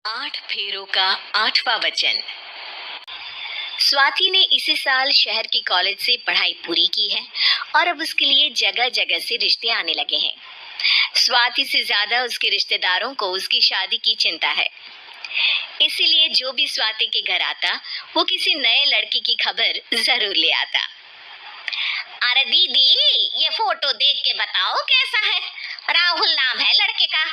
आठ फेरों का आठवां वचन। स्वाति ने इसी साल शहर के कॉलेज से पढ़ाई पूरी की है और अब उसके लिए जगह जगह से रिश्ते आने लगे हैं। स्वाति से ज्यादा उसके रिश्तेदारों को उसकी शादी की चिंता है, इसीलिए जो भी स्वाति के घर आता वो किसी नए लड़के की खबर जरूर ले आता। अरे दीदी, ये फोटो देख के बताओ कैसा है। राहुल नाम है लड़के का,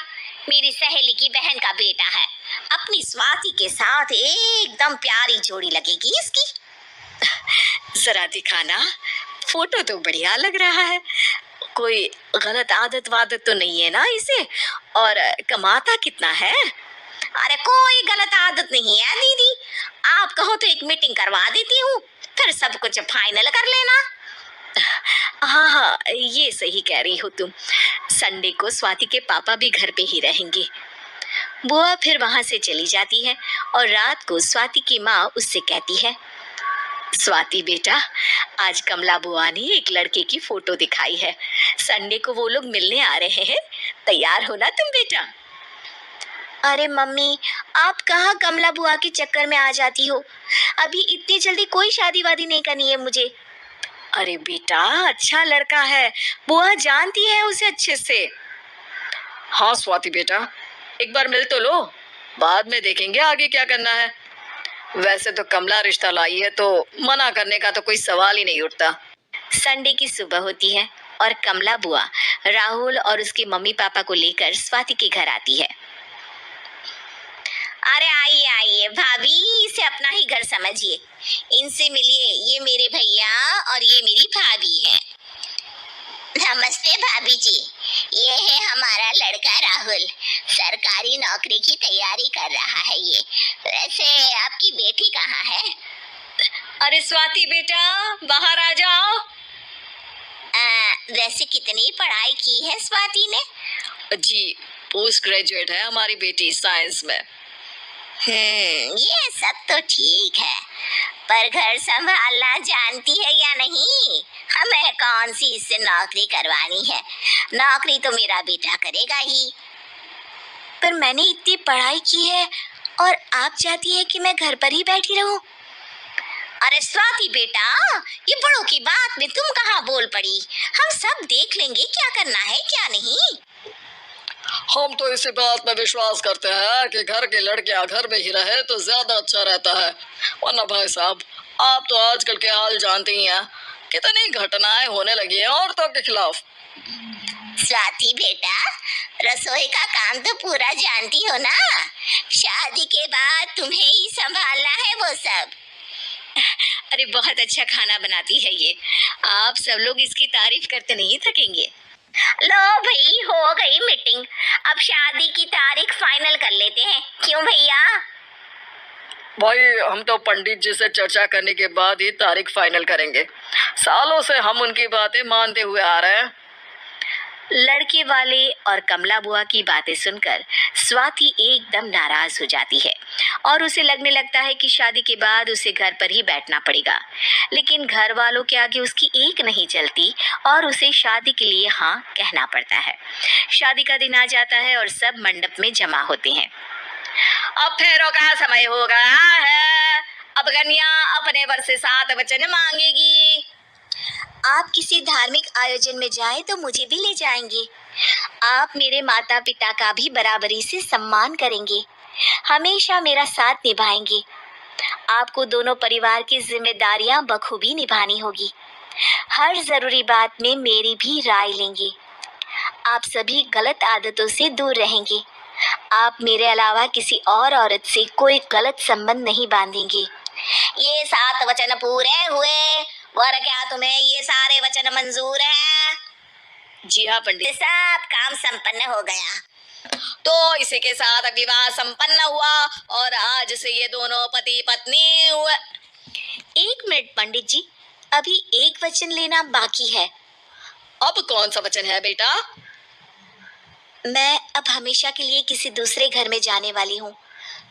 मेरी सहेली की बहन का बेटा है। अपनी स्वाति के साथ एकदम प्यारी जोड़ी लगेगी इसकी। जरा दिखाना, फोटो तो बढ़िया लग रहा है। कोई गलत आदत वादत तो नहीं है ना इसे? और कमाता कितना है? अरे कोई गलत आदत नहीं है दीदी, आप कहो तो एक मीटिंग करवा देती हूँ, फिर सब कुछ फाइनल कर लेना। हाँ हाँ, ये सही कह रही हो तुम। संडे को स्वाति के पापा भी घर पे ही रहेंगे। बुआ फिर वहां से चली जाती है और रात को स्वाति की माँ उससे कहती है, स्वाति बेटा, आज कमला बुआ ने एक लड़के की फोटो दिखाई है। संडे को वो लोग मिलने आ रहे हैं, तैयार हो ना तुम बेटा। अरे मम्मी, आप कहाँ कमला बुआ के चक्कर में आ जाती हो? अभी इतनी जल्दी कोई शादी वादी नहीं करनी है मुझे। अरे बेटा, अच्छा लड़का है, बुआ जानती है उसे अच्छे से। हाँ स्वाति बेटा, एक बार मिल तो लो, बाद में देखेंगे आगे क्या करना है। वैसे तो कमला रिश्ता लाई है तो मना करने का तो कोई सवाल ही नहीं उठता। संडे की सुबह होती है और कमला बुआ राहुल और उसके मम्मी पापा को लेकर स्वाति के घर आती है। अरे आइए आइए भाभी, इसे अपना ही घर समझिए, इनसे मिलिए। ये मेरे भैया और ये मेरी भाभी है। नमस्ते भाभी जी, ये है हमारा लड़का राहुल, सरकारी नौकरी की तैयारी कर रहा है ये। वैसे आपकी बेटी कहाँ है? अरे स्वाति बेटा, बाहर आ जाओ। वैसे कितनी पढ़ाई की है स्वाति ने? जी, पोस्ट ग्रेजुएट है हमारी बेटी साइंस में। ये सब तो ठीक है, पर घर संभालना जानती है या नहीं? हमें कौन सी इससे नौकरी करवानी है, नौकरी तो मेरा बेटा करेगा ही। पर मैंने इतनी पढ़ाई की है और आप चाहती है कि मैं घर पर ही बैठी रहूं? अरे स्वाति बेटा, ये बड़ों की बात में तुम कहाँ बोल पड़ी? हम सब देख लेंगे क्या करना है क्या नहीं। हम तो इसी बात में विश्वास करते हैं कि घर के लड़कियां घर में ही रहे तो ज्यादा अच्छा रहता है। वरना भाई साहब, आप तो आजकल के हाल जानते ही हैं, कितनी घटनाएं होने लगी हैं औरतों के खिलाफ। स्वाति बेटा, रसोई का काम तो पूरा जानती हो ना? शादी के बाद तुम्हें ही संभालना है वो सब। अरे बहुत अच्छा खाना बनाती है ये, आप सब लोग इसकी तारीफ करते नहीं थकेंगे। लो भाई, हो गई मीटिंग, अब शादी की तारीख फाइनल कर लेते हैं, क्यों भैया? भाई, हम तो पंडित जी से चर्चा करने के बाद ही तारीख फाइनल करेंगे। सालों से हम उनकी बातें मानते हुए आ रहे हैं। लड़के वाले और कमला बुआ की बातें सुनकर स्वाति एकदम नाराज हो जाती है और उसे लगने लगता है कि शादी के बाद उसे घर पर ही बैठना पड़ेगा। लेकिन घर वालों के आगे उसकी एक नहीं चलती और उसे शादी के लिए हाँ कहना पड़ता है। शादी का दिन आ जाता है और सब मंडप में जमा होते हैं। अब फेरों का समय हो गया है, अब कन्या अपने वर से 7 वचन मांगेगी। आप किसी धार्मिक आयोजन में जाएं तो मुझे भी ले जाएंगे। आप मेरे माता पिता का भी बराबरी से सम्मान करेंगे, हमेशा मेरा साथ निभाएंगे। आपको दोनों परिवार की जिम्मेदारियां बखूबी निभानी होगी, हर जरूरी बात में मेरी भी राय लेंगे। आप सभी गलत आदतों से दूर रहेंगे। आप मेरे अलावा किसी और औरत से कोई गलत संबंध नहीं बांधेंगे। ये 7 वचन पूरे हुए, और क्या तुम्हें ये सारे वचन मंजूर है? जी हाँ पंडित। सब काम संपन्न हो गया, तो इसी के साथ विवाह संपन्न हुआ और आज से ये दोनों पति पत्नी हुए। 1 मिनट पंडित जी, अभी एक वचन लेना बाकी है। अब कौन सा वचन है बेटा? मैं अब हमेशा के लिए किसी दूसरे घर में जाने वाली हूँ,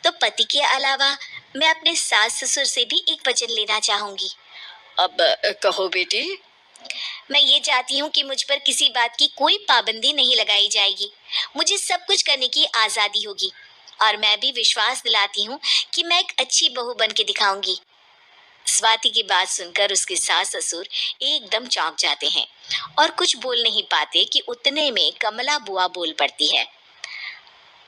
तो पति के अलावा मैं अपने सास ससुर से भी एक वचन लेना चाहूंगी। अब कहो बेटी। मैं ये चाहती हूँ कि मुझ पर किसी बात की कोई पाबंदी नहीं लगाई जाएगी। मुझे सब कुछ करने की आजादी होगी। और मैं भी विश्वास दिलाती हूँ कि मैं एक अच्छी बहू बन के दिखाऊंगी। स्वाति की बात सुनकर उसके सास ससुर एकदम चौंक जाते हैं और कुछ बोल नहीं पाते कि उतने में कमला बुआ बोल पड़ती है।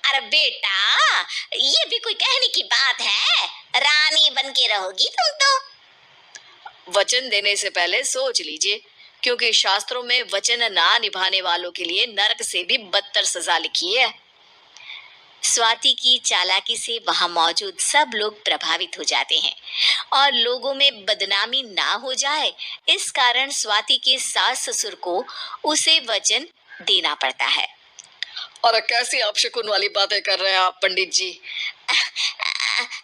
अरे बेटा, ये भी कोई कहने की बात है? रानी बन के रहोगी तुम तो। वचन देने से पहले सोच लीजिए, क्योंकि शास्त्रों में वचन ना निभाने वालों के लिए नरक से भी बदतर सजा लिखी है। स्वाति की चालाकी से वहां मौजूद सब लोग प्रभावित हो जाते हैं और लोगों में बदनामी ना हो जाए, इस कारण स्वाति के सास ससुर को उसे वचन देना पड़ता है। और कैसी अपशकुन वाली बातें कर रहे हैं आप पंडित जी?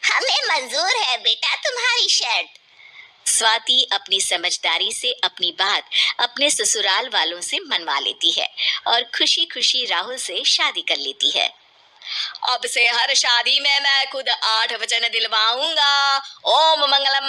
हमें मंजूर है बेटा तुम्हारी शर्त। स्वाति अपनी समझदारी से अपनी बात अपने ससुराल वालों से मनवा लेती है और खुशी खुशी राहुल से शादी कर लेती है। अब से हर शादी में मैं खुद 8 वचन दिलवाऊंगा। ओम मंगलम